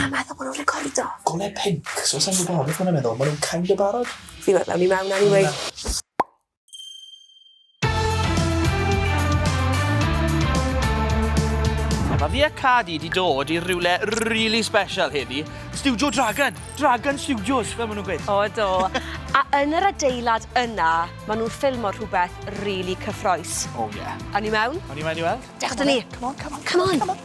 Mae'n meddwl bod nhw'n recordo. Golau pink, so sa'n gwybod beth mae'n meddwl, maen nhw'n kind of barod. Fi meddwl ni mewn anyway. Mae fi a Cadi wedi dod i rywle really special heddi. Studio Dragon. Dragon Studios, fel maen nhw'n gweud. O, do. A yn yr adeilad yna, maen nhw'n ffilmo rhywbeth really cyffroes. Oh, yeah. Awn ni mewn? Awn ni mewn i weld? Diolch dyn ni. Come on, come on. Come on.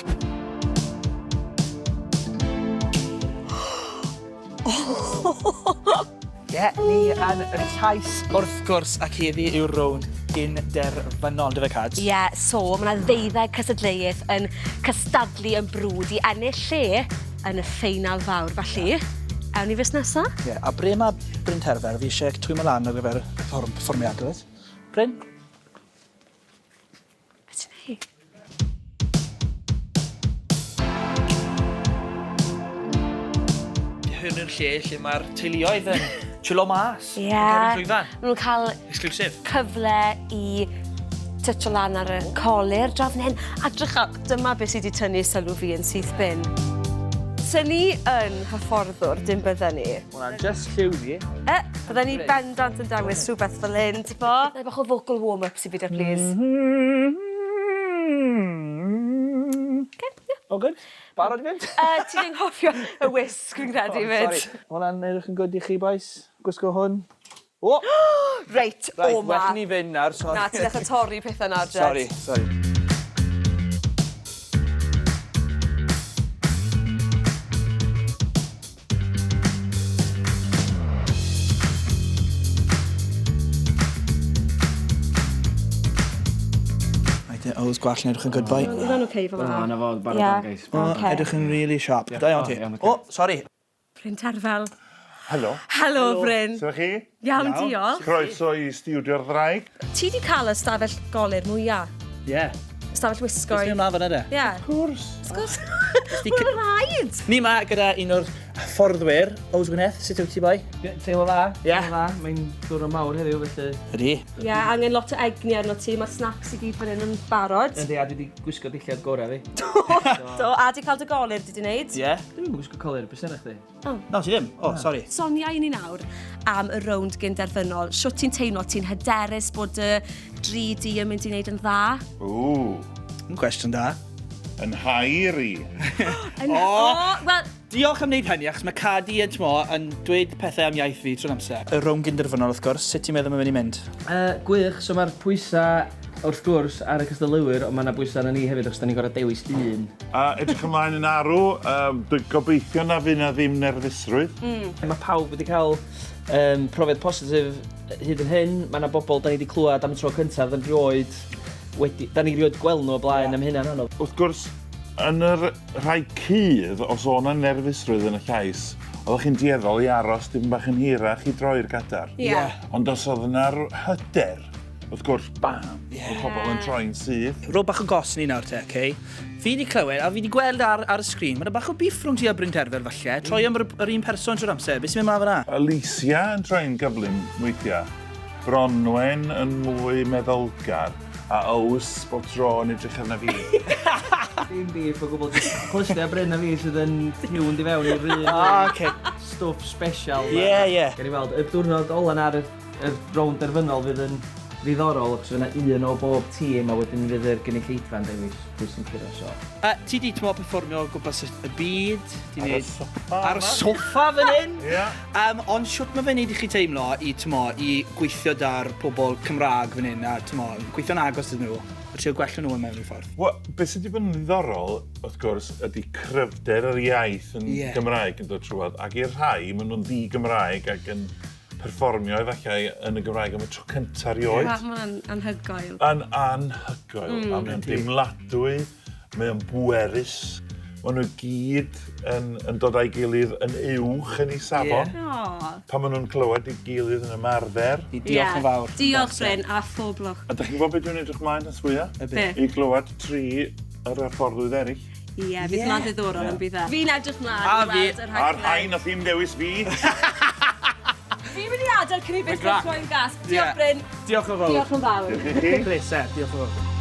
Ie, ni yn y llais wrth gwrs ac heddi yw'r rownd gynderfynol, dy fe Cads? Ie, so mae yna ddeuddeg cysadleuaeth yn cystadlu yn brwd i ennill lle yn y ffeinal fawr. Felly, awn ni fes nesa? Ie, a bre mae Bryn Terfer, fi eisiau twymo lan ar gyfer perfformiad, oes? Bryn? Beth ti'n neud? Hyn yw'r lle mae'r teuluoedd yn chilo mas. Ie. Maen nhw'n cael exclusive. cyfle i tytio lan ar y colir drafn hyn. A drycha, dyma beth sydd wedi tynnu sylw fi yn syth bin. Sa ni yn hyfforddwr, dim bydden ni. Hwna'n just lliw fi. Bydden ni bendant yn dewis rhywbeth fel hyn, ti'n bo? Neu bach o vocal warm-up sy'n byd ar please. O, good. Barod i fynd? Ti'n anghofio y wisg fi'n credu fyd. Hwna'n edrych yn good i chi, boys. Gwisgo hwn. O! Reit, o ma. Well ni fynd nawr, sori. Na, ti'n dechrau torri pethau nawr, Jed. Sori. Oes gwall yn edrych yn good boy. Yna'n oce fel yna? Na fod, barod guys. Edrych yn really sharp. Da iawn ti. O, sori. Bryn Terfel. Helo. Helo, Bryn. Sef chi? Iawn, diolch. Croeso i Studio'r Ddraig. Ti di cael y stafell golir mwyaf? Ie. Stafell wisgoed? Ysgrifennu yma fyna de? Ie. Of course. Sgwrs. Mae'n rhaid. Ni ma gyda un o'r fforddwyr. Oes Gwyneth, sut wyt ti boi? Teimlo dda. Ie. Mae'n dwrnod mawr heddiw, felly. Ydi. Ie, angen lot o egni arno ti. Mae snacks i gyd fan hyn yn barod. Yndi, a dwi wedi gwisgo dillad gorau fi. Do, a di cael dy golir di wneud? Ie. Dwi'n gwisgo colir, beth sy'n chdi? No, ti ddim? O, sori. Sonia i ni nawr am y rownd gynderfynol. Siwt ti'n teimlo, ti'n hyderus bod y 3D yn mynd i wneud yn dda? Ww, Yn cwestiwn da. yn hair i. Wel, Diolch am wneud hynny, achos mae Cadi yn tmo yn dweud pethau am iaith fi trwy'n amser. Y rownd gynderfynol, wrth gwrs. Sut ti'n meddwl mae'n mynd i mynd? Gwych, so mae'r pwysau wrth gwrs ar y cystadleuwyr, ond mae yna bwysau arna ni hefyd, achos da ni'n gorau dewis un. A edrych ymlaen yn arw, dwi'n gobeithio na fydd na ddim nerfusrwydd. Mae pawb wedi cael profiad positif hyd yn hyn. Mae yna bobl da ni wedi clywed am y tro cyntaf, da ni rioed gweld nhw o blaen am hynna'n anodd. Wrth gwrs, yn yr rhai cydd, os o'n na nerfusrwydd yn y llais, oeddech chi'n dueddol i aros dim bach yn hirach i droi'r gadar. Ie. Ond os oedd yna'r hyder, wrth gwrs, bam, oedd pobl yn troi'n syth. Ro bach o gos ni nawr te, okay? Fi wedi clywed, a fi wedi gweld ar y sgrin, mae'n bach o biff rhwng ti a Bryn Terfer falle. Troi am yr un person trwy'r amser. Beth sy'n mynd mlaen fyna? Alicia yn troi'n gyflym weithiau. Bronwen yn mwy meddylgar. A Ows bod tro yn edrych arna fi. Dim bif o gwbl, clystiau Bryn a fi sydd yn hiwn di fewn i'r un stwff special. Ie. Gan i weld, y diwrnod olan ar y rownd derfynol fydd yn ddiddorol, achos fydd yna un o bob tîm a wedyn fydd yr gynulleidfa'n dewis pwy sy'n curo sio. Ti di tmo perfformio o gwmpas y byd? Ar y soffa. Ar y soffa fan hyn? Ie. Ond siwt mae fe'n neud i chi teimlo i gweithio da'r pobl Cymraeg fan hyn a gweithio'n agos ydyn nhw? A trio gwella nhw yn mewn i ffordd? Wel, beth sydd wedi bod yn ddiddorol, wrth gwrs, ydy cryfder yr iaith yn Gymraeg yn dod trwad. Ac i'r rhai, maen nhw'n ddi-Gymraeg ac yn perfformio efallai yn y Gymraeg am y tro cyntaf rioed. Mae'n anhygoel. Yn anhygoel. A mae'n dimladwy, mae'n bwerus. Maen nhw gyd yn dod â'i gilydd yn uwch yn ei safon. Pan maen nhw'n clywed i gilydd yn ymarfer. Diolch yn fawr. Diolch, Bryn, a phob lwch. A da chi'n gwybod beth dwi'n edrych mlaen yn swya? I glywed 3 yr hyfforddwydd eraill. Ie, bydd ma'n ddiddorol yn bydd e. Fi'n edrych mlaen i weld yr rhaglen. A'r rhain nath hi'n dewis fi. Fi'n mynd i adael cynnig beth troi'n gas. Diolch, Bryn. Diolch yn fawr. Diolch yn fawr. Pleser, diolch yn fawr.